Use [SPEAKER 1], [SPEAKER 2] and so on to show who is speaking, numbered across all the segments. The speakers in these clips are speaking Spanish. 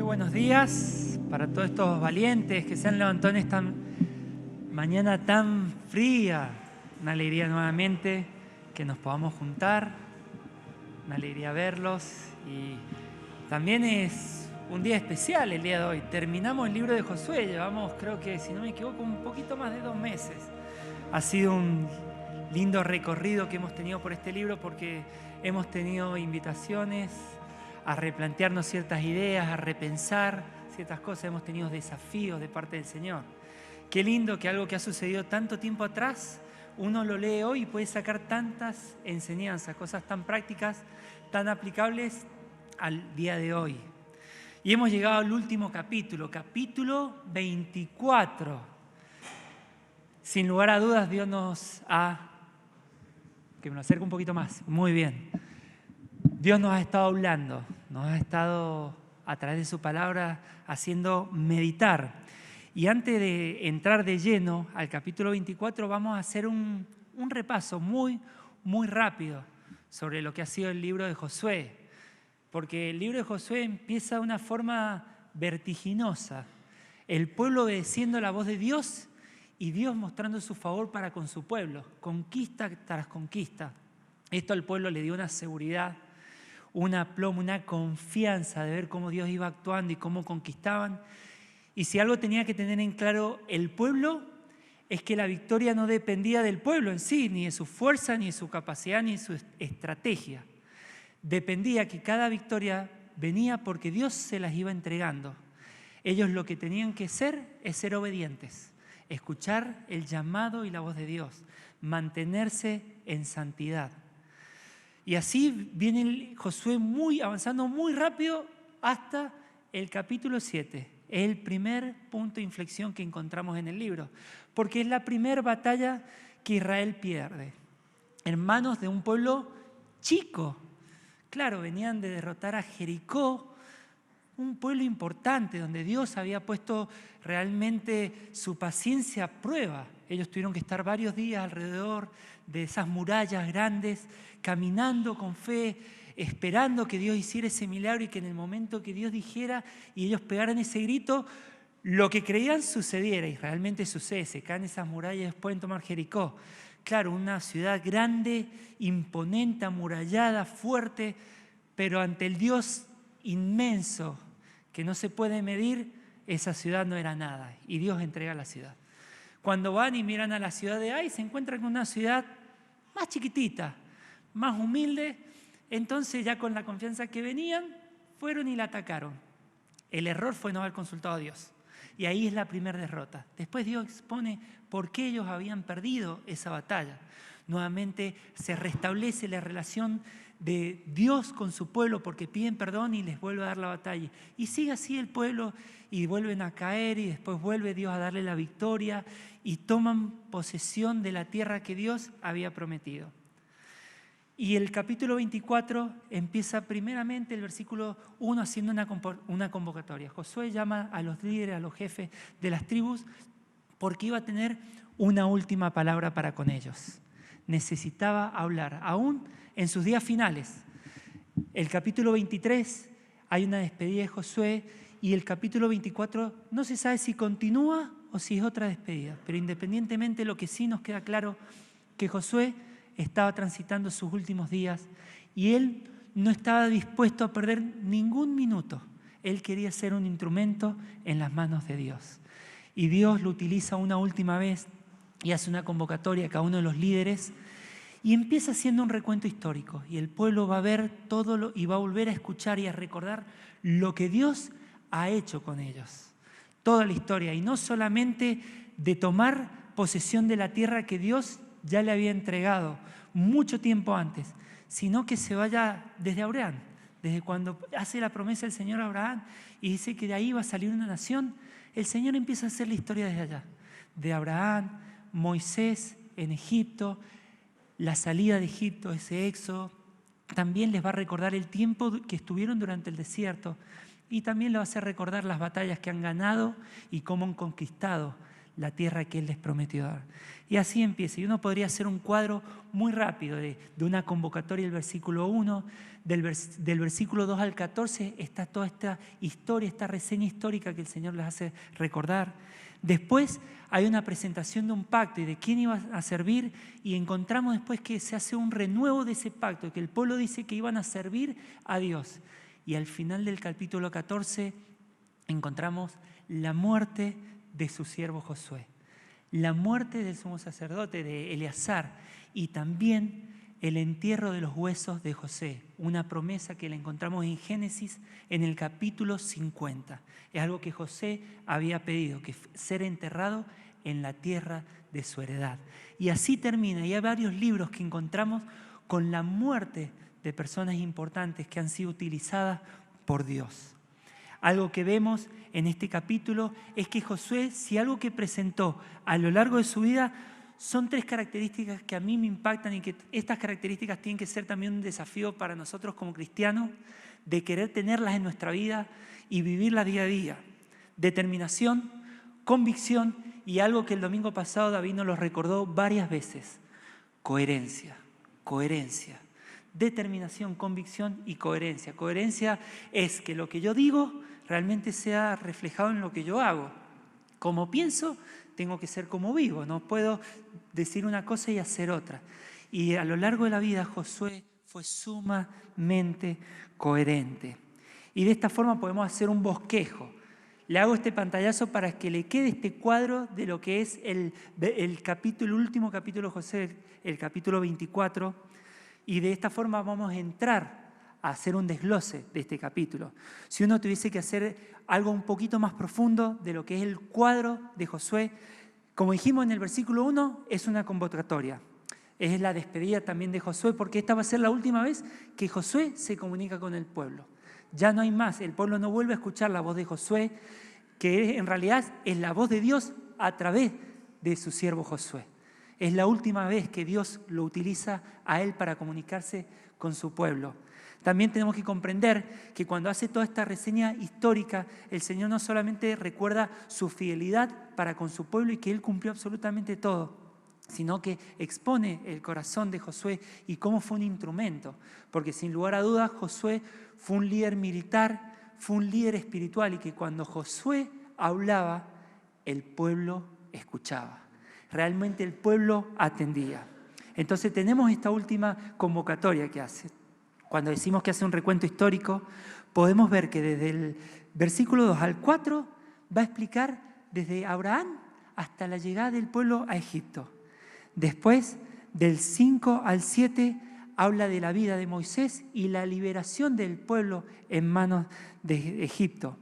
[SPEAKER 1] buenos días para todos estos valientes que se han levantado en esta mañana tan fría. Una alegría nuevamente que nos podamos juntar, una alegría verlos y también es un día especial el día de hoy. Terminamos el libro de Josué, llevamos, creo que si no me equivoco, un poquito más de 2 meses. Ha sido un lindo recorrido que hemos tenido por este libro porque hemos tenido invitaciones a replantearnos ciertas ideas, a repensar ciertas cosas. Hemos tenido desafíos de parte del Señor. Qué lindo que algo que ha sucedido tanto tiempo atrás, uno lo lee hoy y puede sacar tantas enseñanzas, cosas tan prácticas, tan aplicables al día de hoy. Y hemos llegado al último capítulo, capítulo 24. Sin lugar a dudas, Dios nos ha... Que me lo acerque un poquito más. Muy bien. Dios nos ha estado hablando, nos ha estado a través de su palabra haciendo meditar. Y antes de entrar de lleno al capítulo 24 vamos a hacer un repaso muy rápido sobre lo que ha sido el libro de Josué. Porque el libro de Josué empieza de una forma vertiginosa. El pueblo obedeciendo la voz de Dios y Dios mostrando su favor para con su pueblo, conquista tras conquista. Esto al pueblo le dio una seguridad, un aplomo, una confianza de ver cómo Dios iba actuando y cómo conquistaban. Y si algo tenía que tener en claro el pueblo, es que la victoria no dependía del pueblo en sí, ni de su fuerza, ni de su capacidad, ni de su estrategia. Dependía que cada victoria venía porque Dios se las iba entregando. Ellos lo que tenían que ser es ser obedientes, escuchar el llamado y la voz de Dios, mantenerse en santidad. Y así viene Josué avanzando muy rápido hasta el capítulo 7. Es el primer punto de inflexión que encontramos en el libro, porque es la primera batalla que Israel pierde en manos de un pueblo chico. Claro, venían de derrotar a Jericó, un pueblo importante donde Dios había puesto realmente su paciencia a prueba. Ellos tuvieron que estar varios días alrededor de esas murallas grandes, caminando con fe, esperando que Dios hiciera ese milagro y que en el momento que Dios dijera y ellos pegaran ese grito, lo que creían sucediera. Y realmente sucede, se caen esas murallas y después pueden tomar Jericó. Claro, una ciudad grande, imponente, amurallada, fuerte, pero ante el Dios inmenso que no se puede medir, esa ciudad no era nada y Dios entrega la ciudad. Cuando van y miran a la ciudad de Ai, se encuentran con una ciudad más chiquitita, más humilde. Entonces ya con la confianza que venían, fueron y la atacaron. El error fue no haber consultado a Dios. Y ahí es la primera derrota. Después Dios expone por qué ellos habían perdido esa batalla. Nuevamente se restablece la relación de Dios con su pueblo porque piden perdón y les vuelve a dar la batalla. Y sigue así el pueblo y vuelven a caer y después vuelve Dios a darle la victoria y toman posesión de la tierra que Dios había prometido. Y el capítulo 24 empieza primeramente el versículo 1 haciendo una convocatoria. Josué llama a los líderes, a los jefes de las tribus porque iba a tener una última palabra para con ellos. Necesitaba hablar, aún en sus días finales. El capítulo 23 hay una despedida de Josué y el capítulo 24 no se sabe si continúa o si es otra despedida. Pero independientemente, lo que sí nos queda claro que Josué estaba transitando sus últimos días y él no estaba dispuesto a perder ningún minuto. Él quería ser un instrumento en las manos de Dios. Y Dios lo utiliza una última vez y hace una convocatoria a cada uno de los líderes y empieza haciendo un recuento histórico. Y el pueblo va a ver todo y va a volver a escuchar y a recordar lo que Dios ha hecho con ellos. Toda la historia. Y no solamente de tomar posesión de la tierra que Dios ya le había entregado mucho tiempo antes, sino que se vaya desde Abraham, desde cuando hace la promesa el Señor a Abraham y dice que de ahí va a salir una nación. El Señor empieza a hacer la historia desde allá, de Abraham, Moisés en Egipto, la salida de Egipto, ese éxodo. También les va a recordar el tiempo que estuvieron durante el desierto y también les va a hacer recordar las batallas que han ganado y cómo han conquistado la tierra que Él les prometió dar. Y así empieza. Y uno podría hacer un cuadro muy rápido de una convocatoria del versículo 1, del versículo 2 al 14, está toda esta historia, esta reseña histórica que el Señor les hace recordar. Después hay una presentación de un pacto y de quién iba a servir, y encontramos después que se hace un renuevo de ese pacto, que el pueblo dice que iban a servir a Dios. Y al final del capítulo 14 encontramos la muerte de su siervo Josué, la muerte del sumo sacerdote de Eleazar, y también el entierro de los huesos de José, una promesa que la encontramos en Génesis en el capítulo 50. Es algo que José había pedido, que ser enterrado en la tierra de su heredad. Y así termina, y hay varios libros que encontramos con la muerte de personas importantes que han sido utilizadas por Dios. Algo que vemos en este capítulo es que Josué, si algo que presentó a lo largo de su vida, son 3 características que a mí me impactan, y que estas características tienen que ser también un desafío para nosotros como cristianos, de querer tenerlas en nuestra vida y vivirlas día a día. Determinación, convicción y algo que el domingo pasado David nos lo recordó varias veces: coherencia, coherencia. Determinación, convicción y coherencia. Coherencia es que lo que yo digo realmente sea reflejado en lo que yo hago. Como pienso, tengo que ser como vivo. No puedo decir una cosa y hacer otra. Y a lo largo de la vida Josué fue sumamente coherente. Y de esta forma podemos hacer un bosquejo. Le hago este pantallazo para que le quede este cuadro de lo que es el último capítulo de Josué, el capítulo 24. Y de esta forma vamos a entrar a hacer un desglose de este capítulo. Si uno tuviese que hacer algo un poquito más profundo de lo que es el cuadro de Josué, como dijimos en el versículo 1, es una convocatoria. Es la despedida también de Josué, porque esta va a ser la última vez que Josué se comunica con el pueblo. Ya no hay más, el pueblo no vuelve a escuchar la voz de Josué, que en realidad es la voz de Dios a través de su siervo Josué. Es la última vez que Dios lo utiliza a él para comunicarse con su pueblo. También tenemos que comprender que cuando hace toda esta reseña histórica, el Señor no solamente recuerda su fidelidad para con su pueblo y que Él cumplió absolutamente todo, sino que expone el corazón de Josué y cómo fue un instrumento. Porque sin lugar a dudas Josué fue un líder militar, fue un líder espiritual, y que cuando Josué hablaba, el pueblo escuchaba. Realmente el pueblo atendía. Entonces tenemos esta última convocatoria que hace. Cuando decimos que hace un recuento histórico, podemos ver que desde el versículo 2 al 4 va a explicar desde Abraham hasta la llegada del pueblo a Egipto. Después, del 5 al 7, habla de la vida de Moisés y la liberación del pueblo en manos de Egipto.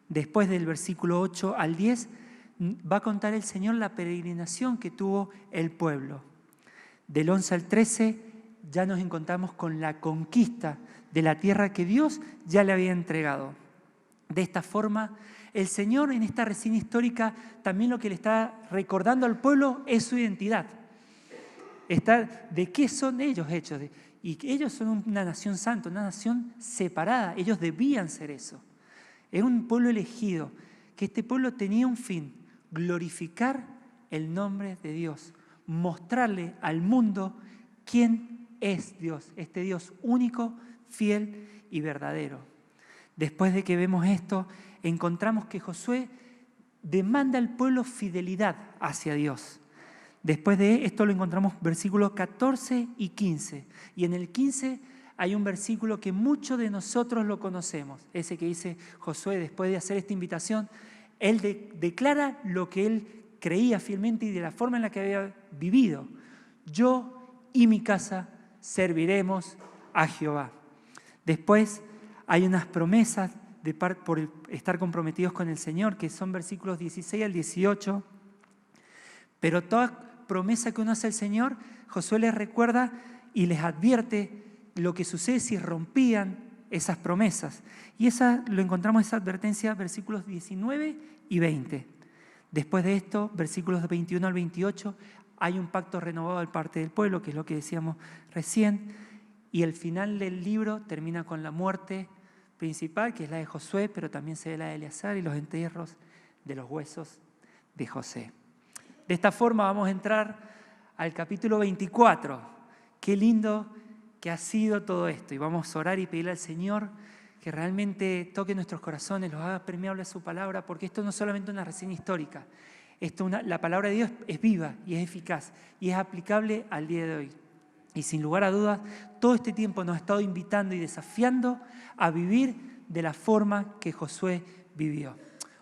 [SPEAKER 1] Después, del versículo 8 al 10, va a contar el Señor la peregrinación que tuvo el pueblo. Del 11 al 13 ya nos encontramos con la conquista de la tierra que Dios ya le había entregado. De esta forma, el Señor en esta reseña histórica también lo que le está recordando al pueblo es su identidad. ¿De qué son ellos hechos? Y ellos son una nación santa, una nación separada. Ellos debían ser eso. Es un pueblo elegido, que este pueblo tenía un fin: glorificar el nombre de Dios, mostrarle al mundo quién es Dios, este Dios único, fiel y verdadero. Después de que vemos esto, encontramos que Josué demanda al pueblo fidelidad hacia Dios. Después de esto lo encontramos versículos 14 y 15. Y en el 15 hay un versículo que muchos de nosotros lo conocemos. Ese que dice Josué, después de hacer esta invitación, él declara lo que él creía fielmente y de la forma en la que había vivido. Yo y mi casa serviremos a Jehová. Después hay unas promesas por estar comprometidos con el Señor, que son versículos 16 al 18. Pero toda promesa que uno hace al Señor, Josué les recuerda y les advierte lo que sucede si rompían esas promesas. Y lo encontramos, esa advertencia, versículos 19 y 20. Después de esto, versículos 21 al 28, hay un pacto renovado de parte del pueblo, que es lo que decíamos recién. Y el final del libro termina con la muerte principal, que es la de Josué, pero también se ve la de Eleazar y los entierros de los huesos de José. De esta forma vamos a entrar al capítulo 24. Qué lindo que ha sido todo esto. Y vamos a orar y pedirle al Señor que realmente toque nuestros corazones, los haga permeables a su palabra, porque esto no es solamente una reseña histórica. La palabra de Dios es viva y es eficaz y es aplicable al día de hoy. Y sin lugar a dudas, todo este tiempo nos ha estado invitando y desafiando a vivir de la forma que Josué vivió.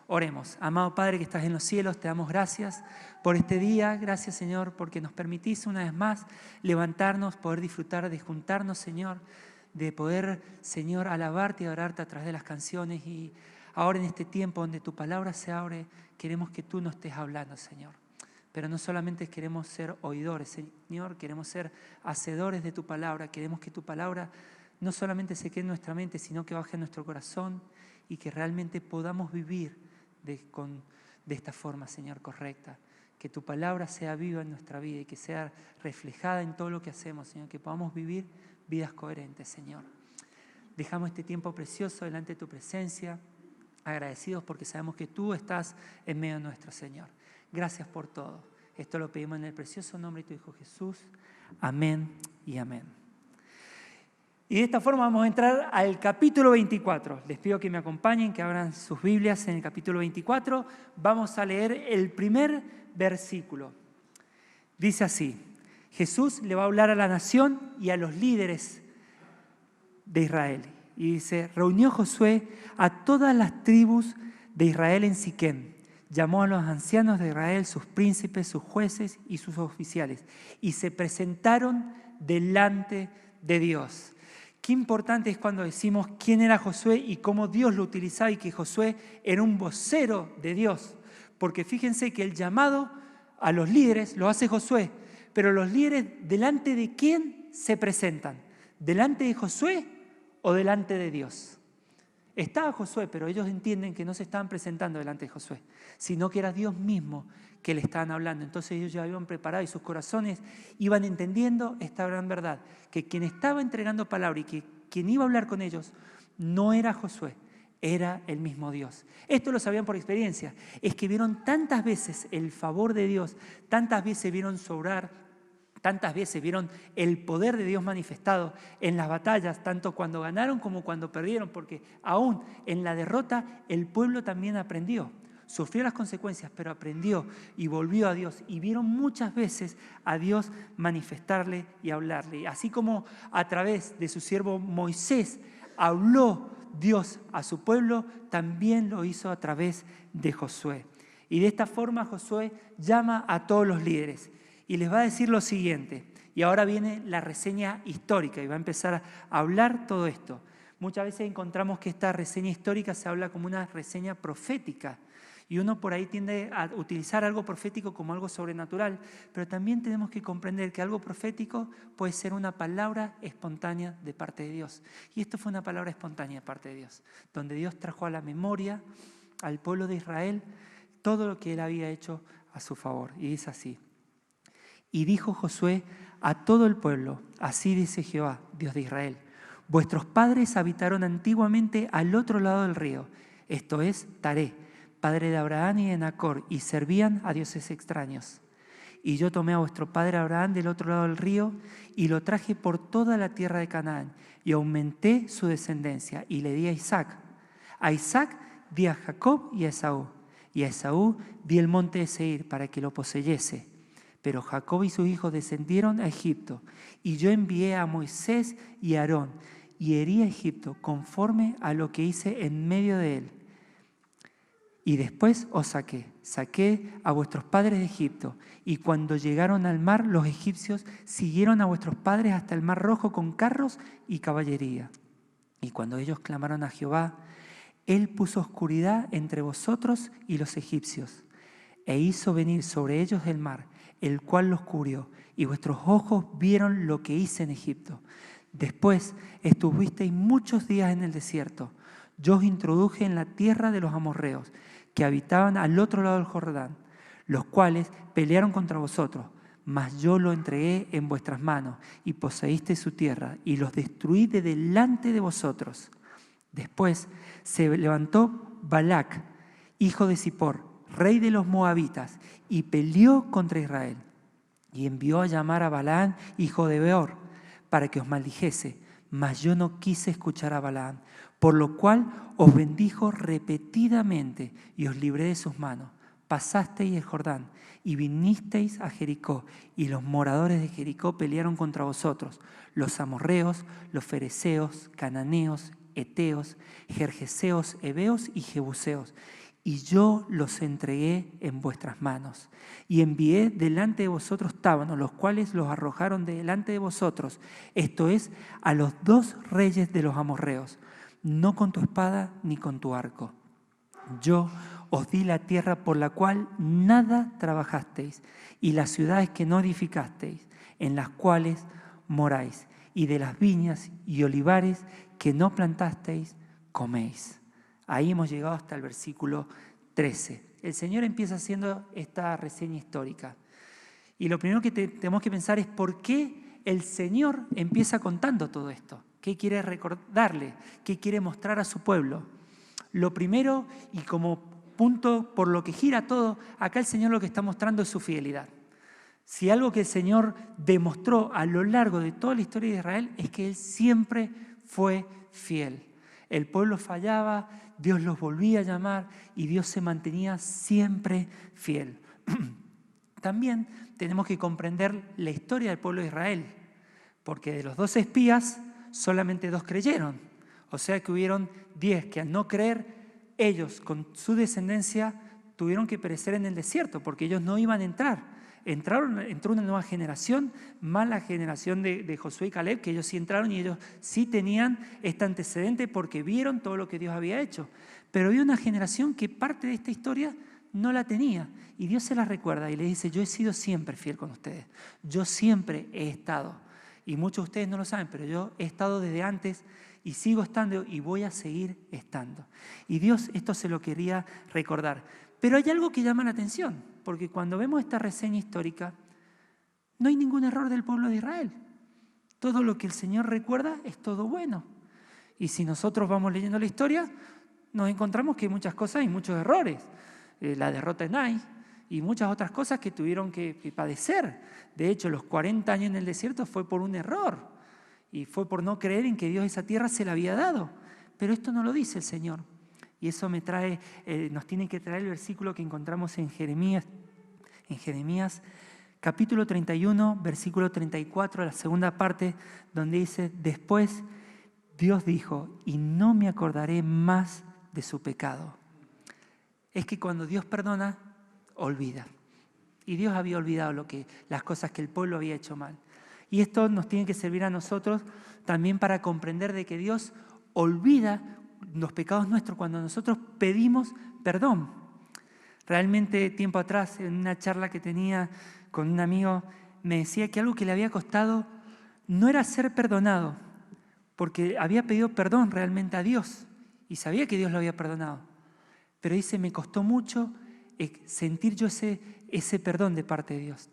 [SPEAKER 1] Oremos. Amado Padre que estás en los cielos, te damos gracias por este día. Gracias, Señor, porque nos permitís una vez más levantarnos, poder disfrutar de juntarnos, Señor, de poder, Señor, alabarte y adorarte a través de las canciones. Y ahora en este tiempo donde tu palabra se abre, queremos que tú nos estés hablando, Señor. Pero no solamente queremos ser oidores, Señor, queremos ser hacedores de tu palabra. Queremos que tu palabra no solamente se quede en nuestra mente, sino que baje en nuestro corazón y que realmente podamos vivir de esta forma, Señor, correcta. Que tu palabra sea viva en nuestra vida y que sea reflejada en todo lo que hacemos, Señor. Que podamos vivir vidas coherentes, Señor. Dejamos este tiempo precioso delante de tu presencia, agradecidos porque sabemos que tú estás en medio nuestro, Señor. Gracias por todo. Esto lo pedimos en el precioso nombre de tu Hijo Jesús. Amén y amén. Y de esta forma vamos a entrar al capítulo 24. Les pido que me acompañen, que abran sus Biblias en el capítulo 24. Vamos a leer el primer versículo. Dice así: Jesús le va a hablar a la nación y a los líderes de Israel. Y dice: reunió Josué a todas las tribus de Israel en Siquem. Llamó a los ancianos de Israel, sus príncipes, sus jueces y sus oficiales. Y se presentaron delante de Dios. Qué importante es cuando decimos quién era Josué y cómo Dios lo utilizaba y que Josué era un vocero de Dios. Porque fíjense que el llamado a los líderes lo hace Josué, pero los líderes, ¿delante de quién se presentan? ¿Delante de Josué o delante de Dios? Estaba Josué, pero ellos entienden que no se estaban presentando delante de Josué, sino que era Dios mismo que le estaban hablando. Entonces ellos ya habían preparado y sus corazones iban entendiendo esta gran verdad, que quien estaba entregando palabra y que quien iba a hablar con ellos no era Josué, era el mismo Dios. Esto lo sabían por experiencia. Es que vieron tantas veces el favor de Dios, tantas veces vieron sobrar, tantas veces vieron el poder de Dios manifestado en las batallas, tanto cuando ganaron como cuando perdieron, porque aún en la derrota el pueblo también aprendió. Sufrió las consecuencias, pero aprendió y volvió a Dios. Y vieron muchas veces a Dios manifestarle y hablarle. Así como a través de su siervo Moisés habló Dios a su pueblo, también lo hizo a través de Josué. Y de esta forma Josué llama a todos los líderes y les va a decir lo siguiente. Y ahora viene la reseña histórica y va a empezar a hablar todo esto. Muchas veces encontramos que esta reseña histórica se habla como una reseña profética. Y uno por ahí tiende a utilizar algo profético como algo sobrenatural, pero también tenemos que comprender que algo profético puede ser una palabra espontánea de parte de Dios. Y esto fue una palabra espontánea de parte de Dios, donde Dios trajo a la memoria al pueblo de Israel todo lo que él había hecho a su favor. Y dice así: y dijo Josué a todo el pueblo: así dice Jehová, Dios de Israel, vuestros padres habitaron antiguamente al otro lado del río, esto es Taré, padre de Abraham y de Nacor, y servían a dioses extraños. Y yo tomé a vuestro padre Abraham del otro lado del río y lo traje por toda la tierra de Canaán y aumenté su descendencia y le di a Isaac. A Isaac di a Jacob y a Esaú. Y a Esaú di el monte de Seir para que lo poseyese. Pero Jacob y sus hijos descendieron a Egipto y yo envié a Moisés y a Aarón y herí a Egipto conforme a lo que hice en medio de él. Y después os saqué a vuestros padres de Egipto, y cuando llegaron al mar, los egipcios siguieron a vuestros padres hasta el mar Rojo con carros y caballería. Y cuando ellos clamaron a Jehová, él puso oscuridad entre vosotros y los egipcios, e hizo venir sobre ellos el mar, el cual los cubrió, y vuestros ojos vieron lo que hice en Egipto. Después estuvisteis muchos días en el desierto. Yo os introduje en la tierra de los amorreos, que habitaban al otro lado del Jordán, los cuales pelearon contra vosotros, mas yo lo entregué en vuestras manos, y poseíste su tierra, y los destruí de delante de vosotros. Después se levantó Balac, hijo de Zippor, rey de los moabitas, y peleó contra Israel. Y envió a llamar a Balaam, hijo de Beor, para que os maldijese. Mas yo no quise escuchar a Balaam, por lo cual os bendijo repetidamente y os libré de sus manos. Pasasteis el Jordán y vinisteis a Jericó, y los moradores de Jericó pelearon contra vosotros, los amorreos, los fereceos, cananeos, eteos, gergeseos, heveos y jebuseos. Y yo los entregué en vuestras manos. Y envié delante de vosotros tábanos, los cuales los arrojaron delante de vosotros, esto es, a los 2 reyes de los amorreos, no con tu espada ni con tu arco. Yo os di la tierra por la cual nada trabajasteis, y las ciudades que no edificasteis, en las cuales moráis, y de las viñas y olivares que no plantasteis, coméis. Ahí hemos llegado hasta el versículo 13. El Señor empieza haciendo esta reseña histórica. Y lo primero que tenemos que pensar es por qué el Señor empieza contando todo esto. ¿Qué quiere recordarle? ¿Qué quiere mostrar a su pueblo? Lo primero, y como punto por lo que gira todo, acá el Señor lo que está mostrando es su fidelidad. Si algo que el Señor demostró a lo largo de toda la historia de Israel es que Él siempre fue fiel. El pueblo fallaba, Dios los volvía a llamar y Dios se mantenía siempre fiel. También tenemos que comprender la historia del pueblo de Israel, porque de los 12 espías solamente 2 creyeron. O sea que hubieron 10 que al no creer, ellos con su descendencia tuvieron que perecer en el desierto porque ellos no iban a entrar. Entró una nueva generación, más la generación de Josué y Caleb, que ellos sí entraron y ellos sí tenían este antecedente porque vieron todo lo que Dios había hecho. Pero había una generación que parte de esta historia no la tenía y Dios se la recuerda y le dice: yo he sido siempre fiel con ustedes, yo siempre he estado. Y muchos de ustedes no lo saben, pero yo he estado desde antes y sigo estando y voy a seguir estando. Y Dios esto se lo quería recordar. Pero hay algo que llama la atención, porque cuando vemos esta reseña histórica, no hay ningún error del pueblo de Israel. Todo lo que el Señor recuerda es todo bueno. Y si nosotros vamos leyendo la historia, nos encontramos que hay muchas cosas y muchos errores. La derrota en Ai y muchas otras cosas que tuvieron que padecer. De hecho, los 40 años en el desierto fue por un error y fue por no creer en que Dios esa tierra se la había dado. Pero esto no lo dice el Señor. Y eso nos tiene que traer el versículo que encontramos en Jeremías capítulo 31, versículo 34, la segunda parte, donde dice: después Dios dijo, y no me acordaré más de su pecado. Es que cuando Dios perdona, olvida. Y Dios había olvidado las cosas que el pueblo había hecho mal. Y esto nos tiene que servir a nosotros también para comprender de que Dios olvida los pecados nuestros cuando nosotros pedimos perdón. Realmente tiempo atrás, en una charla que tenía con un amigo, me decía que algo que le había costado no era ser perdonado, porque había pedido perdón realmente a Dios y sabía que Dios lo había perdonado. Pero dice, me costó mucho sentir yo ese perdón de parte de Dios.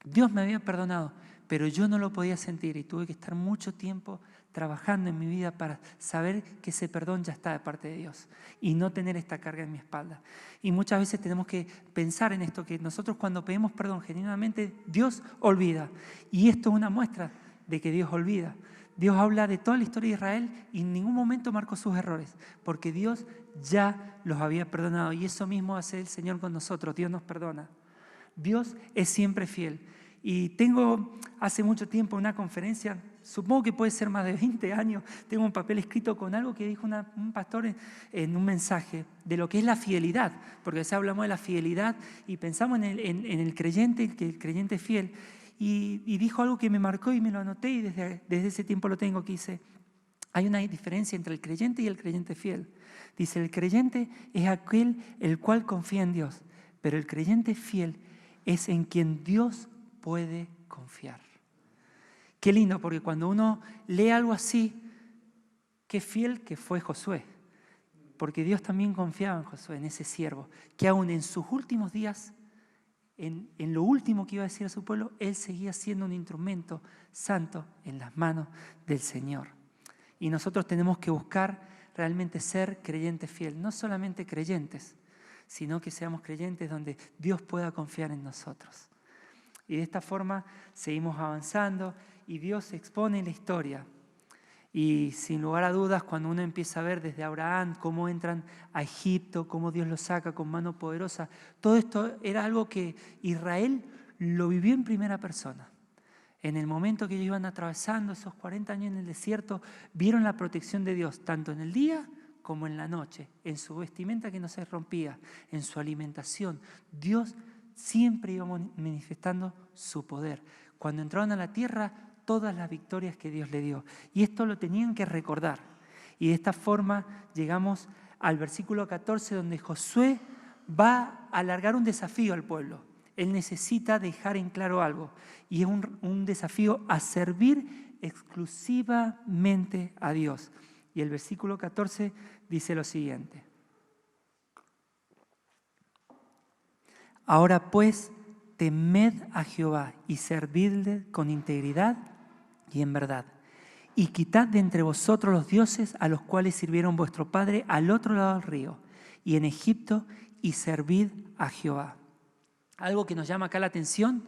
[SPEAKER 1] Dios me había perdonado, pero yo no lo podía sentir y tuve que estar mucho tiempo trabajando en mi vida para saber que ese perdón ya está de parte de Dios y no tener esta carga en mi espalda. Y muchas veces tenemos que pensar en esto, que nosotros cuando pedimos perdón genuinamente, Dios olvida. Y esto es una muestra de que Dios olvida. Dios habla de toda la historia de Israel y en ningún momento marcó sus errores, porque Dios ya los había perdonado. Y eso mismo hace el Señor con nosotros, Dios nos perdona. Dios es siempre fiel. Y tengo hace mucho tiempo una conferencia, supongo que puede ser más de 20 años, tengo un papel escrito con algo que dijo un pastor en un mensaje de lo que es la fidelidad, porque ya hablamos de la fidelidad y pensamos en el creyente, que el creyente es fiel, y dijo algo que me marcó y me lo anoté y desde ese tiempo lo tengo, que dice, hay una diferencia entre el creyente y el creyente fiel. Dice, el creyente es aquel el cual confía en Dios, pero el creyente fiel es en quien Dios puede confiar. Qué lindo, porque cuando uno lee algo así, qué fiel que fue Josué, porque Dios también confiaba en Josué, en ese siervo, que aún en sus últimos días, en lo último que iba a decir a su pueblo, él seguía siendo un instrumento santo en las manos del Señor. Y nosotros tenemos que buscar realmente ser creyentes fieles, no solamente creyentes, sino que seamos creyentes donde Dios pueda confiar en nosotros. Y de esta forma seguimos avanzando y Dios se expone en la historia. Y sin lugar a dudas, cuando uno empieza a ver desde Abraham cómo entran a Egipto, cómo Dios los saca con mano poderosa, todo esto era algo que Israel lo vivió en primera persona. En el momento que ellos iban atravesando esos 40 años en el desierto, vieron la protección de Dios, tanto en el día como en la noche, en su vestimenta que no se rompía, en su alimentación. Dios siempre iba manifestando su poder. Cuando entraron a la tierra, todas las victorias que Dios le dio. Y esto lo tenían que recordar. Y de esta forma llegamos al versículo 14, donde Josué va a alargar un desafío al pueblo. Él necesita dejar en claro algo, y es un desafío a servir exclusivamente a Dios. Y el versículo 14 dice lo siguiente: ahora pues, temed a Jehová y servidle con integridad y en verdad, y quitad de entre vosotros los dioses a los cuales sirvieron vuestro padre al otro lado del río, y en Egipto, y servid a Jehová. Algo que nos llama acá la atención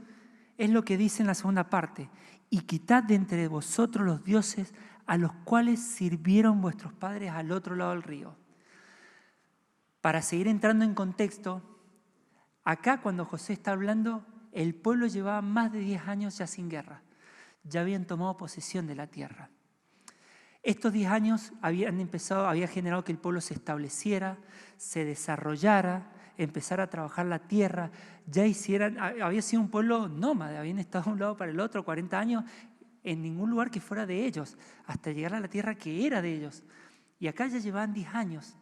[SPEAKER 1] es lo que dice en la segunda parte: y quitad de entre vosotros los dioses a los cuales sirvieron vuestros padres al otro lado del río. Para seguir entrando en contexto, acá cuando José está hablando, el pueblo llevaba más de 10 años ya sin guerra. Ya habían tomado posesión de la tierra. Estos 10 años había generado que el pueblo se estableciera, se desarrollara, empezara a trabajar la tierra, había sido un pueblo nómade, habían estado de un lado para el otro 40 años en ningún lugar que fuera de ellos, hasta llegar a la tierra que era de ellos. Y acá ya llevaban 10 años,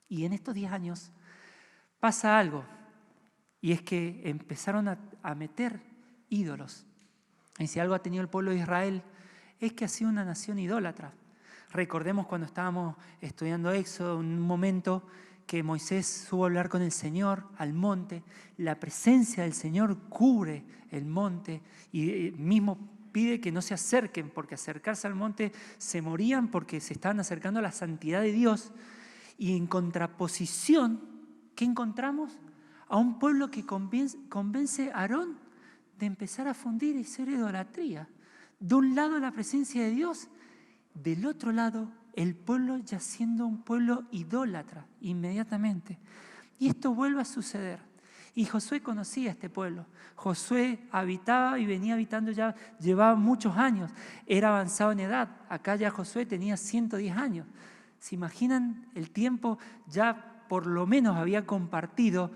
[SPEAKER 1] y en estos 10 años pasa algo, y es que empezaron a meter ídolos. Y si algo ha tenido el pueblo de Israel, es que ha sido una nación idólatra. Recordemos cuando estábamos estudiando Éxodo, un momento que Moisés subió a hablar con el Señor al monte, la presencia del Señor cubre el monte y mismo pide que no se acerquen, porque acercarse al monte se morían porque se estaban acercando a la santidad de Dios. Y en contraposición, ¿qué encontramos? A un pueblo que convence a Aarón de empezar a fundir y ser idolatría. De un lado la presencia de Dios, del otro lado el pueblo ya siendo un pueblo idólatra inmediatamente. Y esto vuelve a suceder. Y Josué conocía a este pueblo. Josué habitaba y venía habitando ya, llevaba muchos años. Era avanzado en edad. Acá ya Josué tenía 110 años. ¿Se imaginan el tiempo? Ya por lo menos había compartido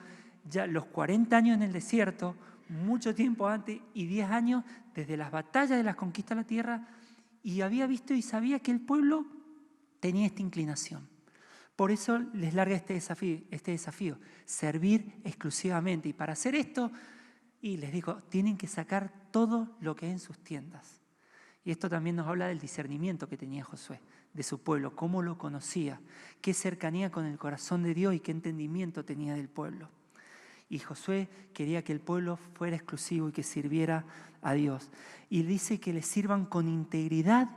[SPEAKER 1] ya los 40 años en el desierto, mucho tiempo antes, y 10 años desde las batallas de las conquistas de la tierra, y había visto y sabía que el pueblo tenía esta inclinación. Por eso les larga este desafío, servir exclusivamente. Y para hacer esto, y les digo, tienen que sacar todo lo que hay en sus tiendas. Y esto también nos habla del discernimiento que tenía Josué, de su pueblo, cómo lo conocía, qué cercanía con el corazón de Dios y qué entendimiento tenía del pueblo. Y Josué quería que el pueblo fuera exclusivo y que sirviera a Dios. Y dice que le sirvan con integridad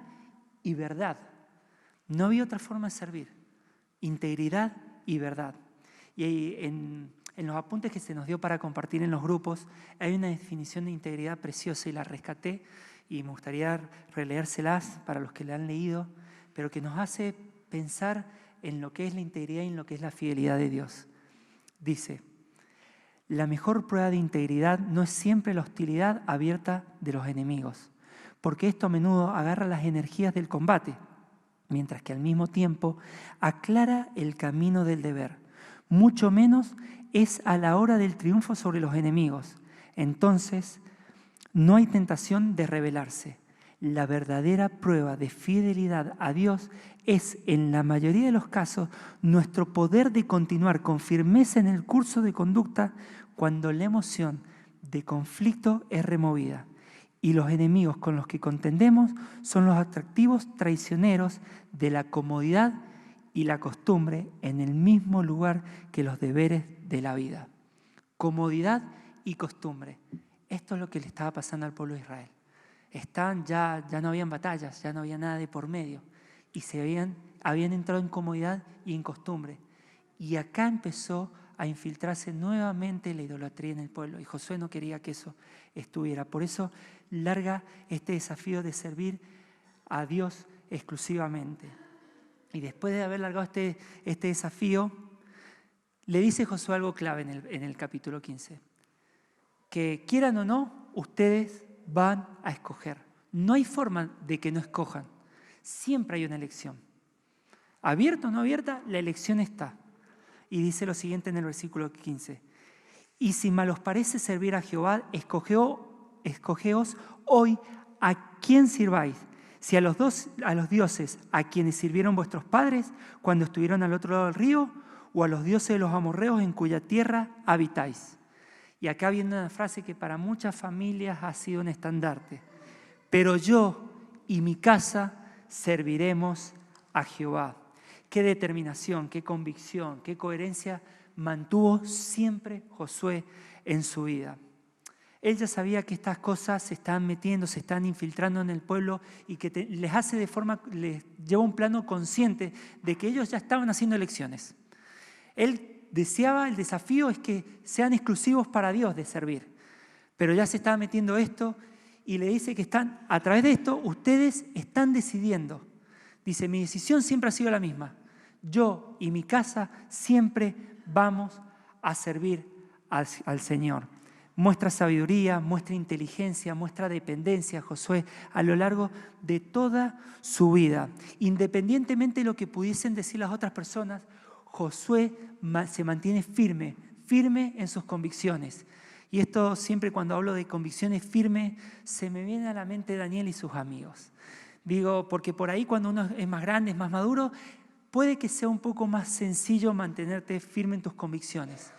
[SPEAKER 1] y verdad. No había otra forma de servir. Integridad y verdad. Y en los apuntes que se nos dio para compartir en los grupos, hay una definición de integridad preciosa y la rescaté y me gustaría releérselas para los que la han leído, pero que nos hace pensar en lo que es la integridad y en lo que es la fidelidad de Dios. Dice: la mejor prueba de integridad no es siempre la hostilidad abierta de los enemigos, porque esto a menudo agarra las energías del combate, mientras que al mismo tiempo aclara el camino del deber. Mucho menos es a la hora del triunfo sobre los enemigos. Entonces, no hay tentación de rebelarse. La verdadera prueba de fidelidad a Dios es, en la mayoría de los casos, nuestro poder de continuar con firmeza en el curso de conducta cuando la emoción de conflicto es removida y los enemigos con los que contendemos son los atractivos traicioneros de la comodidad y la costumbre en el mismo lugar que los deberes de la vida. Comodidad y costumbre. Esto es lo que le estaba pasando al pueblo de Israel. Ya no habían batallas, ya no había nada de por medio. Y habían entrado en comodidad y en costumbre. Y acá empezó a infiltrarse nuevamente la idolatría en el pueblo. Y Josué no quería que eso estuviera. Por eso larga este desafío de servir a Dios exclusivamente. Y después de haber largado este desafío, le dice Josué algo clave en el capítulo 15. Que quieran o no, ustedes van a escoger. No hay forma de que no escojan. Siempre hay una elección. Abierta o no abierta, la elección está. Y dice lo siguiente en el versículo 15. Y si mal os parece servir a Jehová, escogeos hoy a quién sirváis. Si a los dioses a quienes sirvieron vuestros padres cuando estuvieron al otro lado del río, o a los dioses de los amorreos en cuya tierra habitáis. Y acá viene una frase que para muchas familias ha sido un estandarte. Pero yo y mi casa serviremos a Jehová. Qué determinación, qué convicción, qué coherencia mantuvo siempre Josué en su vida. Él ya sabía que estas cosas se estaban metiendo, se están infiltrando en el pueblo y que les lleva un plano consciente de que ellos ya estaban haciendo elecciones. Él deseaba, el desafío es que sean exclusivos para Dios de servir. Pero ya se estaba metiendo esto y le dice que a través de esto ustedes están decidiendo. Dice, mi decisión siempre ha sido la misma. Yo y mi casa siempre vamos a servir al Señor. Muestra sabiduría, muestra inteligencia, muestra dependencia, Josué, a lo largo de toda su vida. Independientemente de lo que pudiesen decir las otras personas, Josué se mantiene firme en sus convicciones. Y esto siempre cuando hablo de convicciones firmes, se me viene a la mente Daniel y sus amigos. Digo, porque por ahí cuando uno es más grande, es más maduro, puede que sea un poco más sencillo mantenerte firme en tus convicciones.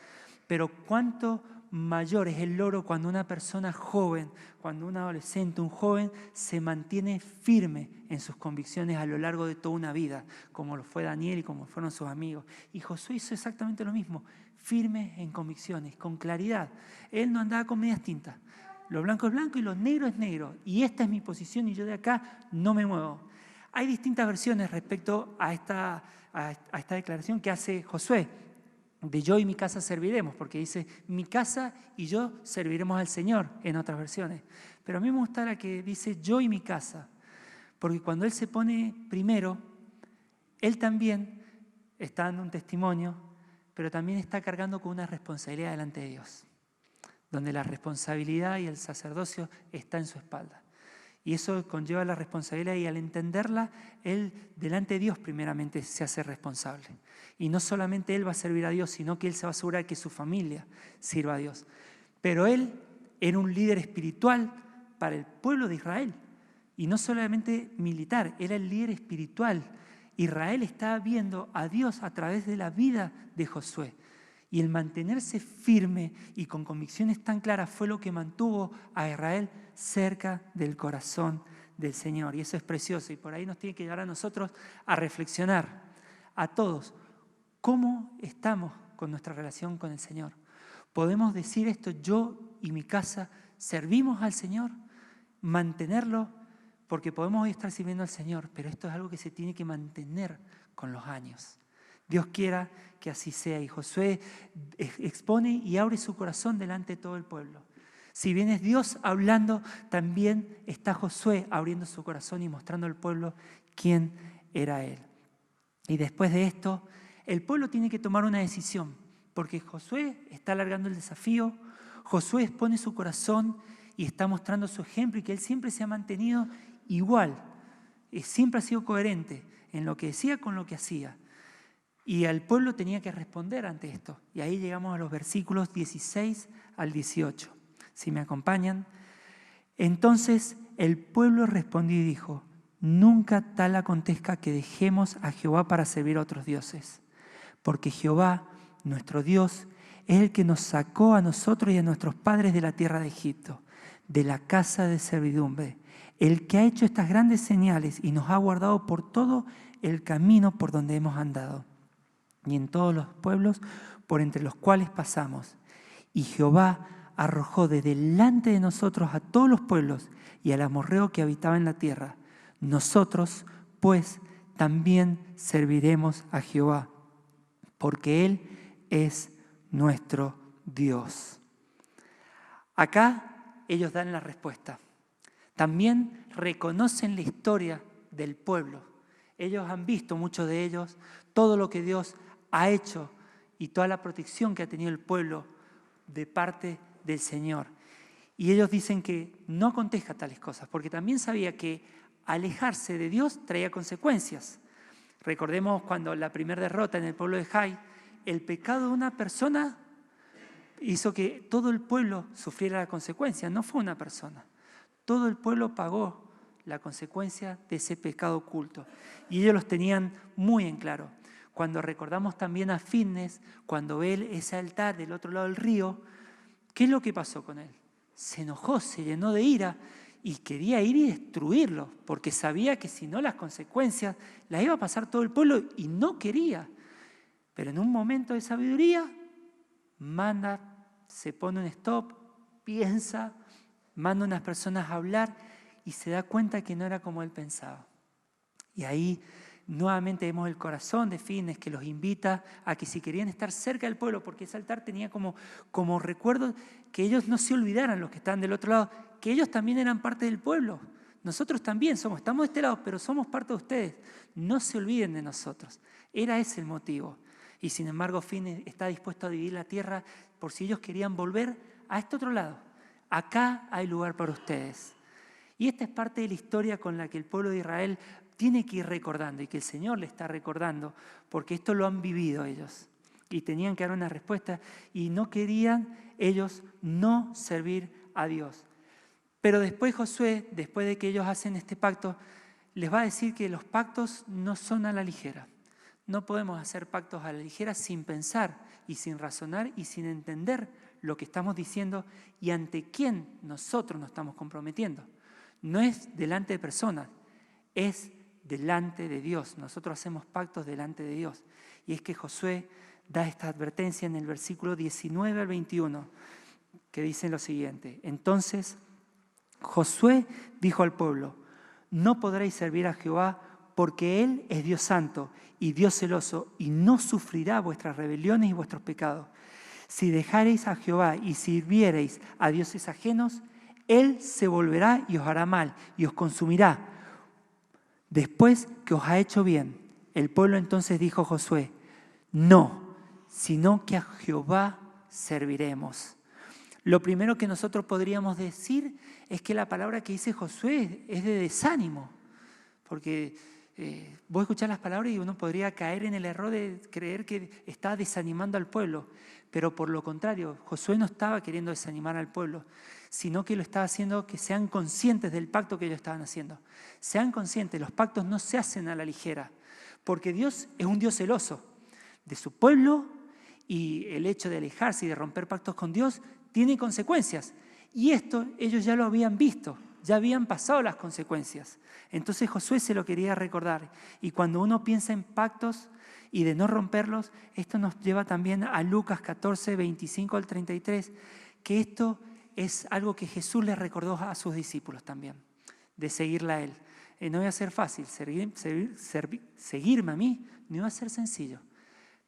[SPEAKER 1] Pero cuánto mayor es el logro cuando una persona joven, cuando un adolescente, un joven, se mantiene firme en sus convicciones a lo largo de toda una vida, como lo fue Daniel y como fueron sus amigos. Y Josué hizo exactamente lo mismo, firme en convicciones, con claridad. Él no andaba con medias tintas. Lo blanco es blanco y lo negro es negro. Y esta es mi posición y yo de acá no me muevo. Hay distintas versiones respecto a esta declaración que hace Josué. De yo y mi casa serviremos, porque dice mi casa y yo serviremos al Señor en otras versiones. Pero a mí me gusta la que dice yo y mi casa, porque cuando Él se pone primero, Él también está dando un testimonio, pero también está cargando con una responsabilidad delante de Dios, donde la responsabilidad y el sacerdocio está en su espalda. Y eso conlleva la responsabilidad y al entenderla, Él delante de Dios primeramente se hace responsable. Y no solamente Él va a servir a Dios, sino que Él se va a asegurar que su familia sirva a Dios. Pero Él era un líder espiritual para el pueblo de Israel. Y no solamente militar, era el líder espiritual. Israel estaba viendo a Dios a través de la vida de Josué. Y el mantenerse firme y con convicciones tan claras fue lo que mantuvo a Israel cerca del corazón del Señor. Y eso es precioso. Y por ahí nos tiene que llevar a nosotros a reflexionar, a todos, cómo estamos con nuestra relación con el Señor. ¿Podemos decir esto, yo y mi casa servimos al Señor? Mantenerlo, porque podemos hoy estar sirviendo al Señor, pero esto es algo que se tiene que mantener con los años. Dios quiera que así sea. Y Josué expone y abre su corazón delante de todo el pueblo. Si bien es Dios hablando, también está Josué abriendo su corazón y mostrando al pueblo quién era Él. Y después de esto, el pueblo tiene que tomar una decisión, porque Josué está alargando el desafío, Josué expone su corazón y está mostrando su ejemplo y que él siempre se ha mantenido igual, siempre ha sido coherente en lo que decía con lo que hacía. Y el pueblo tenía que responder ante esto. Y ahí llegamos a los versículos 16 al 18. Si me acompañan. Entonces el pueblo respondió y dijo: nunca tal acontezca que dejemos a Jehová para servir a otros dioses. Porque Jehová, nuestro Dios, es el que nos sacó a nosotros y a nuestros padres de la tierra de Egipto, de la casa de servidumbre. El que ha hecho estas grandes señales y nos ha guardado por todo el camino por donde hemos andado, y en todos los pueblos por entre los cuales pasamos. Y Jehová arrojó de delante de nosotros a todos los pueblos y al amorreo que habitaba en la tierra. Nosotros, pues, también serviremos a Jehová, porque Él es nuestro Dios. Acá ellos dan la respuesta. También reconocen la historia del pueblo. Ellos han visto, muchos de ellos, todo lo que Dios ha hecho y toda la protección que ha tenido el pueblo de parte del Señor. Y ellos dicen que no contesta tales cosas, porque también sabía que alejarse de Dios traía consecuencias. Recordemos cuando la primera derrota en el pueblo de Jai, el pecado de una persona hizo que todo el pueblo sufriera la consecuencia, no fue una persona. Todo el pueblo pagó la consecuencia de ese pecado oculto. Y ellos los tenían muy en claro. Cuando recordamos también a Finnes, cuando ve ese altar del otro lado del río, ¿qué es lo que pasó con él? Se enojó, se llenó de ira y quería ir y destruirlo, porque sabía que si no las consecuencias las iba a pasar todo el pueblo y no quería. Pero en un momento de sabiduría, se pone un stop, piensa, manda a unas personas a hablar y se da cuenta que no era como él pensaba. Y ahí nuevamente vemos el corazón de Finnes que los invita a que si querían estar cerca del pueblo, porque ese altar tenía como recuerdo que ellos no se olvidaran, los que estaban del otro lado, que ellos también eran parte del pueblo. Nosotros también estamos de este lado, pero somos parte de ustedes. No se olviden de nosotros. Era ese el motivo. Y sin embargo, Finnes está dispuesto a dividir la tierra por si ellos querían volver a este otro lado. Acá hay lugar para ustedes. Y esta es parte de la historia con la que el pueblo de Israel tiene que ir recordando y que el Señor le está recordando, porque esto lo han vivido ellos. Y tenían que dar una respuesta y no querían ellos no servir a Dios. Pero después Josué, después de que ellos hacen este pacto, les va a decir que los pactos no son a la ligera. No podemos hacer pactos a la ligera sin pensar y sin razonar y sin entender lo que estamos diciendo y ante quién nosotros nos estamos comprometiendo. No es delante de personas, es delante de Dios. Nosotros hacemos pactos delante de Dios. Y es que Josué da esta advertencia en el versículo 19 al 21, que dice lo siguiente. Entonces Josué dijo al pueblo: no podréis servir a Jehová, porque Él es Dios santo y Dios celoso, y no sufrirá vuestras rebeliones y vuestros pecados. Si dejareis a Jehová y sirviereis a dioses ajenos, Él se volverá y os hará mal, y os consumirá, después que os ha hecho bien. El pueblo entonces dijo a Josué: no, sino que a Jehová serviremos. Lo primero que nosotros podríamos decir es que la palabra que dice Josué es de desánimo, porque vos escuchás las palabras y uno podría caer en el error de creer que está desanimando al pueblo, pero por lo contrario, Josué no estaba queriendo desanimar al pueblo, sino que lo estaba haciendo que sean conscientes del pacto que ellos estaban haciendo. Sean conscientes, los pactos no se hacen a la ligera, porque Dios es un Dios celoso de su pueblo y el hecho de alejarse y de romper pactos con Dios tiene consecuencias. Y esto ellos ya lo habían visto, ya habían pasado las consecuencias. Entonces Josué se lo quería recordar. Y cuando uno piensa en pactos y de no romperlos, esto nos lleva también a Lucas 14, 25 al 33, que esto es algo que Jesús le recordó a sus discípulos también, de seguirle a Él. No iba a ser fácil, seguirme a mí no iba a ser sencillo,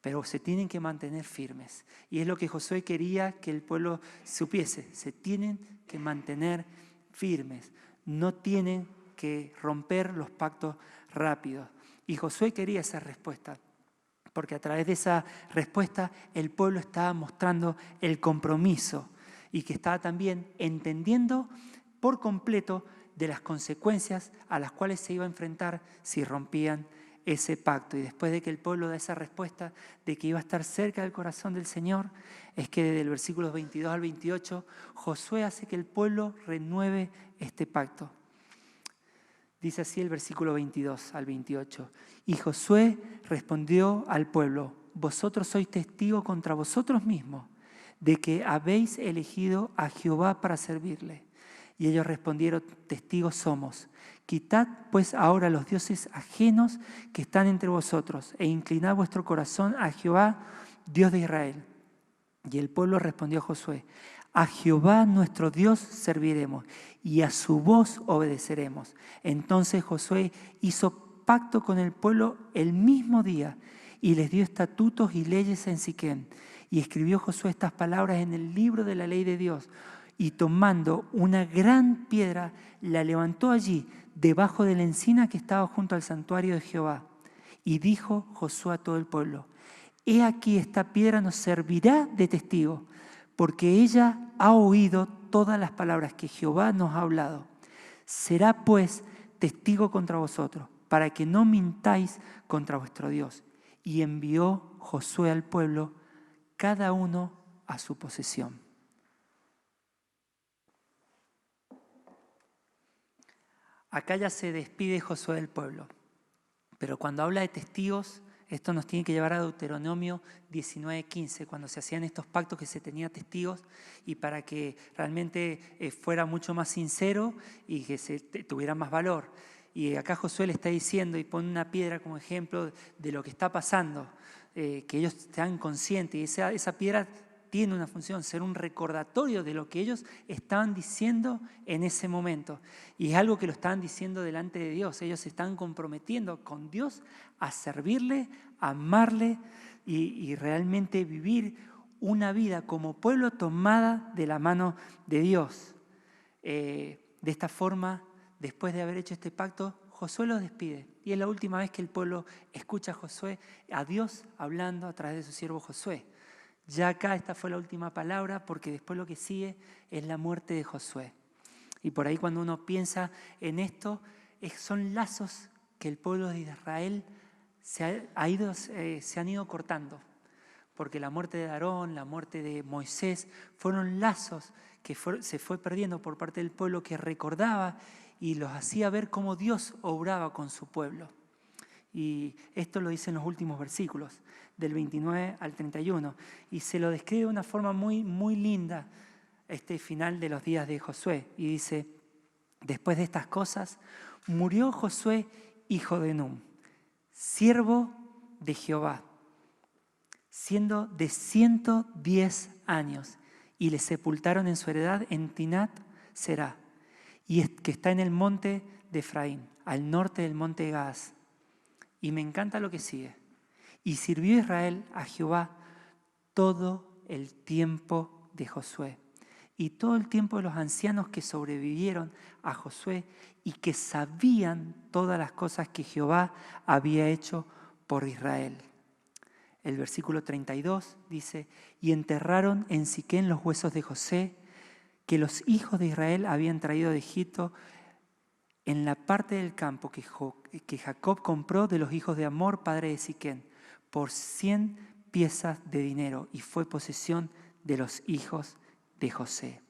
[SPEAKER 1] pero se tienen que mantener firmes. Y es lo que Josué quería que el pueblo supiese, se tienen que mantener firmes, no tienen que romper los pactos rápidos. Y Josué quería esa respuesta, porque a través de esa respuesta el pueblo estaba mostrando el compromiso y que estaba también entendiendo por completo de las consecuencias a las cuales se iba a enfrentar si rompían ese pacto. Y después de que el pueblo da esa respuesta de que iba a estar cerca del corazón del Señor, es que desde el versículo 22 al 28, Josué hace que el pueblo renueve este pacto. Dice así el versículo 22 al 28. Y Josué respondió al pueblo: vosotros sois testigos contra vosotros mismos de que habéis elegido a Jehová para servirle. Y ellos respondieron: testigos somos. Quitad pues ahora los dioses ajenos que están entre vosotros e inclinad vuestro corazón a Jehová, Dios de Israel. Y el pueblo respondió a Josué: a Jehová nuestro Dios serviremos y a su voz obedeceremos. Entonces Josué hizo pacto con el pueblo el mismo día y les dio estatutos y leyes en Siquem. Y escribió Josué estas palabras en el libro de la ley de Dios, y tomando una gran piedra, la levantó allí, debajo de la encina que estaba junto al santuario de Jehová. Y dijo Josué a todo el pueblo: he aquí, esta piedra nos servirá de testigo, porque ella ha oído todas las palabras que Jehová nos ha hablado. Será pues testigo contra vosotros, para que no mintáis contra vuestro Dios. Y envió Josué al pueblo, cada uno a su posesión. Acá ya se despide Josué del pueblo, pero cuando habla de testigos, esto nos tiene que llevar a Deuteronomio 19:15, cuando se hacían estos pactos que se tenía testigos, y para que realmente fuera mucho más sincero y que se tuviera más valor. Y acá Josué le está diciendo y pone una piedra como ejemplo de lo que está pasando, que ellos sean conscientes, y esa piedra tiene una función, ser un recordatorio de lo que ellos estaban diciendo en ese momento. Y es algo que lo estaban diciendo delante de Dios. Ellos se están comprometiendo con Dios a servirle, a amarle y realmente vivir una vida como pueblo tomada de la mano de Dios. De esta forma, después de haber hecho este pacto, Josué los despide. Y es la última vez que el pueblo escucha a Josué, a Dios hablando a través de su siervo Josué. Ya acá esta fue la última palabra, porque después lo que sigue es la muerte de Josué. Y por ahí cuando uno piensa en esto, son lazos que el pueblo de Israel se han ido cortando. Porque la muerte de Aarón, la muerte de Moisés, fueron lazos que se fue perdiendo por parte del pueblo, que recordaba y los hacía ver cómo Dios obraba con su pueblo. Y esto lo dice en los últimos versículos, del 29 al 31. Y se lo describe de una forma muy, muy linda, este final de los días de Josué. Y dice: después de estas cosas, murió Josué, hijo de Nun, siervo de Jehová, siendo de 110 años, y le sepultaron en su heredad en Tinat Será, que está en el monte de Efraín, al norte del monte Gaas. Y me encanta lo que sigue. Y sirvió Israel a Jehová todo el tiempo de Josué y todo el tiempo de los ancianos que sobrevivieron a Josué y que sabían todas las cosas que Jehová había hecho por Israel. El versículo 32 dice: y enterraron en Siquén los huesos de José, que los hijos de Israel habían traído de Egipto, en la parte del campo que Jacob compró de los hijos de Amor, padre de Siquén, por 100 piezas de dinero, y fue posesión de los hijos de José.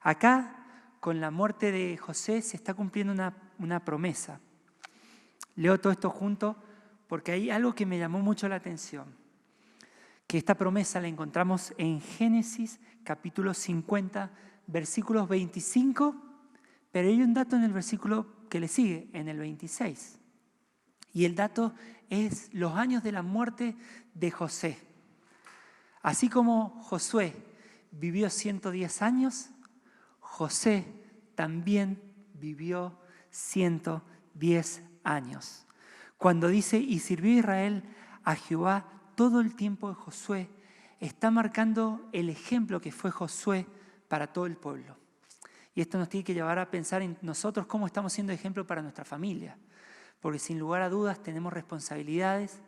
[SPEAKER 1] Acá, con la muerte de José, se está cumpliendo una promesa. Leo todo esto junto porque hay algo que me llamó mucho la atención, que esta promesa la encontramos en Génesis capítulo 50, versículos 25, pero hay un dato en el versículo que le sigue, en el 26. Y el dato es los años de la muerte de José. Así como Josué vivió 110 años, José también vivió 110 años. Cuando dice: y sirvió Israel a Jehová todo el tiempo de Josué, está marcando el ejemplo que fue Josué para todo el pueblo. Y esto nos tiene que llevar a pensar en nosotros cómo estamos siendo ejemplo para nuestra familia. Porque sin lugar a dudas tenemos responsabilidades,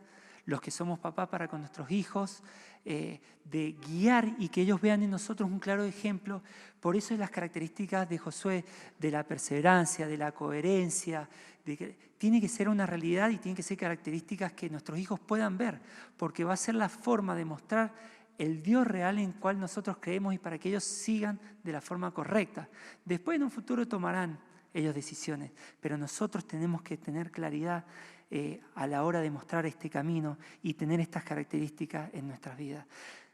[SPEAKER 1] los que somos papás, para con nuestros hijos, de guiar y que ellos vean en nosotros un claro ejemplo. Por eso es las características de Josué, de la perseverancia, de la coherencia, de que tiene que ser una realidad y tienen que ser características que nuestros hijos puedan ver, porque va a ser la forma de mostrar el Dios real en el cual nosotros creemos y para que ellos sigan de la forma correcta. Después en un futuro tomarán ellos decisiones, pero nosotros tenemos que tener claridad a la hora de mostrar este camino y tener estas características en nuestras vidas.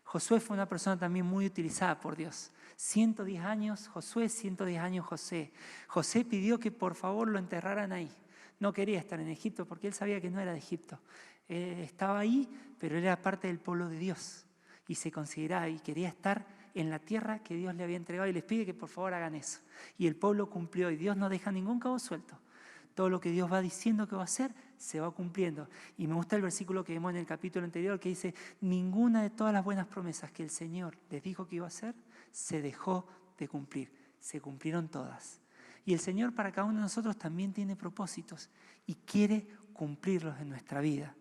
[SPEAKER 1] Josué fue una persona también muy utilizada por Dios. 110 años Josué, 110 años José. José pidió que por favor lo enterraran ahí. No quería estar en Egipto porque él sabía que no era de Egipto. Estaba ahí, pero él era parte del pueblo de Dios. Y se consideraba y quería estar en la tierra que Dios le había entregado, y les pide que por favor hagan eso. Y el pueblo cumplió, y Dios no deja ningún cabo suelto. Todo lo que Dios va diciendo que va a hacer, se va cumpliendo. Y me gusta el versículo que vimos en el capítulo anterior que dice, ninguna de todas las buenas promesas que el Señor les dijo que iba a hacer, se dejó de cumplir. Se cumplieron todas. Y el Señor para cada uno de nosotros también tiene propósitos y quiere cumplirlos en nuestra vida.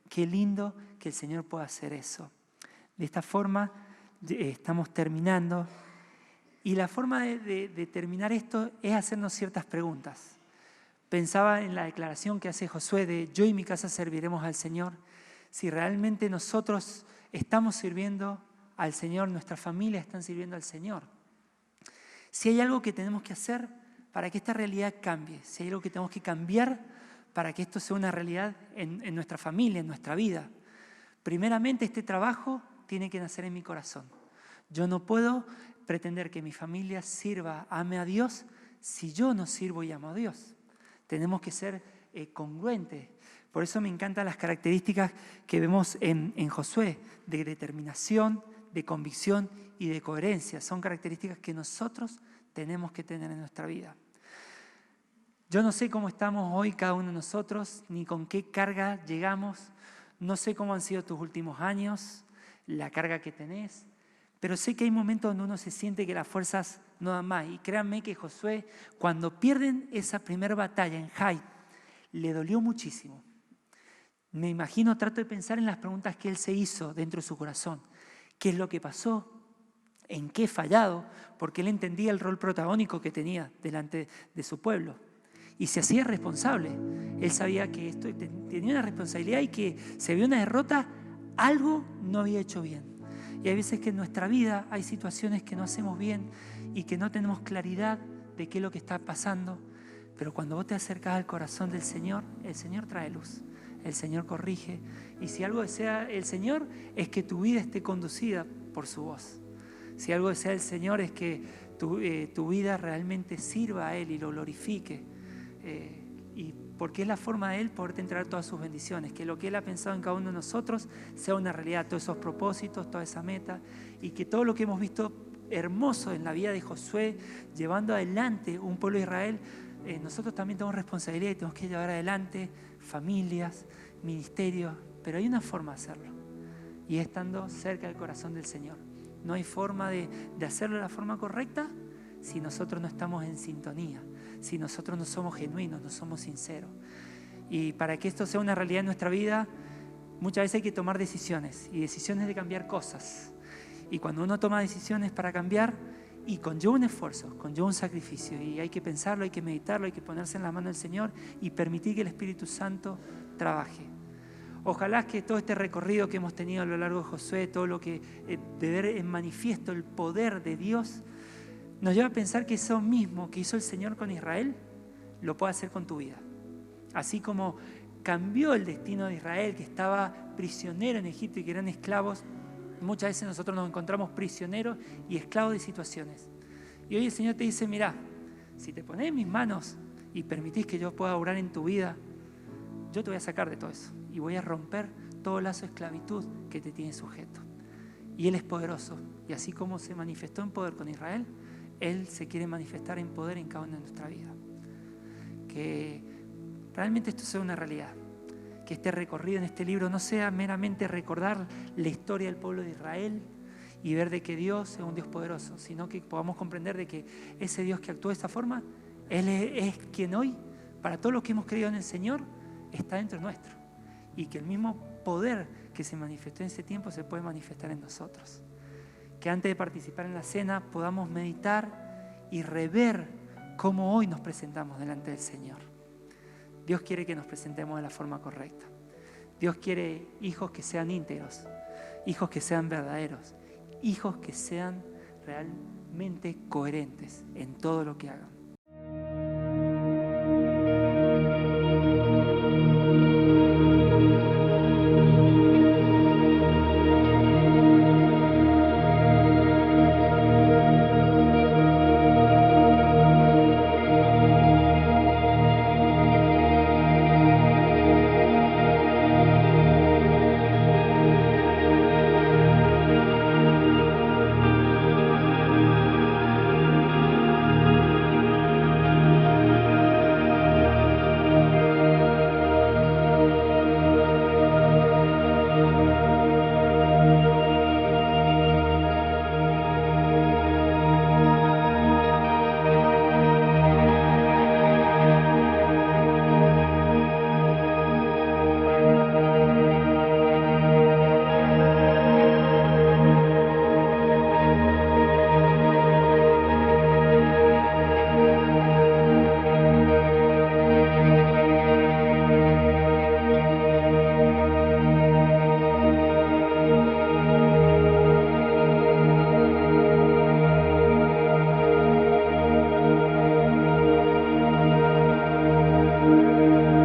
[SPEAKER 1] Qué lindo que el Señor pueda hacer eso. De esta forma estamos terminando. Y la forma de terminar esto es hacernos ciertas preguntas. Pensaba en la declaración que hace Josué de yo y mi casa serviremos al Señor. Si realmente nosotros estamos sirviendo al Señor, nuestras familias están sirviendo al Señor. Si hay algo que tenemos que hacer para que esta realidad cambie, si hay algo que tenemos que cambiar para que esto sea una realidad en nuestra familia, en nuestra vida. Primeramente, este trabajo tiene que nacer en mi corazón. Yo no puedo pretender que mi familia sirva, ame a Dios, si yo no sirvo y amo a Dios. Tenemos que ser congruentes. Por eso me encantan las características que vemos en Josué, de determinación, de convicción y de coherencia. Son características que nosotros tenemos que tener en nuestra vida. Yo no sé cómo estamos hoy cada uno de nosotros, ni con qué carga llegamos. No sé cómo han sido tus últimos años, la carga que tenés, pero sé que hay momentos donde uno se siente que las fuerzas no dan más. Y créanme que Josué, cuando pierden esa primera batalla en Jai, le dolió muchísimo. Me imagino, trato de pensar en las preguntas que él se hizo dentro de su corazón. ¿Qué es lo que pasó? ¿En qué he fallado? Porque él entendía el rol protagónico que tenía delante de su pueblo. Y se hacía responsable. Él sabía que esto tenía una responsabilidad y que se vio una derrota, algo no había hecho bien. Y hay veces que en nuestra vida hay situaciones que no hacemos bien y que no tenemos claridad de qué es lo que está pasando. Pero cuando vos te acercás al corazón del Señor, el Señor trae luz. El Señor corrige. Y si algo desea el Señor es que tu vida esté conducida por su voz. Si algo desea el Señor es que tu vida realmente sirva a Él y lo glorifique. Y porque es la forma de Él poderte entregar todas sus bendiciones, que lo que Él ha pensado en cada uno de nosotros sea una realidad, todos esos propósitos, toda esa meta, y que todo lo que hemos visto hermoso en la vida de Josué, llevando adelante un pueblo de Israel, nosotros también tenemos responsabilidad y tenemos que llevar adelante familias, ministerios, pero hay una forma de hacerlo, y es estando cerca del corazón del Señor. No hay forma de hacerlo de la forma correcta si nosotros no estamos en sintonía, si nosotros no somos genuinos, no somos sinceros. Y para que esto sea una realidad en nuestra vida, muchas veces hay que tomar decisiones, y decisiones de cambiar cosas. Y cuando uno toma decisiones para cambiar, y conlleva un esfuerzo, conlleva un sacrificio, y hay que pensarlo, hay que meditarlo, hay que ponerse en la mano del Señor y permitir que el Espíritu Santo trabaje. Ojalá que todo este recorrido que hemos tenido a lo largo de Josué, todo lo que de ver en manifiesto el poder de Dios, nos lleva a pensar que eso mismo que hizo el Señor con Israel, lo puede hacer con tu vida. Así como cambió el destino de Israel, que estaba prisionero en Egipto y que eran esclavos, muchas veces nosotros nos encontramos prisioneros y esclavos de situaciones. Y hoy el Señor te dice, mirá, si te pones en mis manos y permitís que yo pueda obrar en tu vida, yo te voy a sacar de todo eso y voy a romper todo lazo de esclavitud que te tiene sujeto. Y Él es poderoso, y así como se manifestó en poder con Israel, Él se quiere manifestar en poder en cada una de nuestra vida. Que realmente esto sea una realidad. Que este recorrido en este libro no sea meramente recordar la historia del pueblo de Israel y ver de que Dios es un Dios poderoso, sino que podamos comprender de que ese Dios que actúa de esta forma, Él es quien hoy, para todos los que hemos creído en el Señor, está dentro nuestro. Y que el mismo poder que se manifestó en ese tiempo se puede manifestar en nosotros. Que antes de participar en la cena podamos meditar y rever cómo hoy nos presentamos delante del Señor. Dios quiere que nos presentemos de la forma correcta. Dios quiere hijos que sean íntegros, hijos que sean verdaderos, hijos que sean realmente coherentes en todo lo que hagan.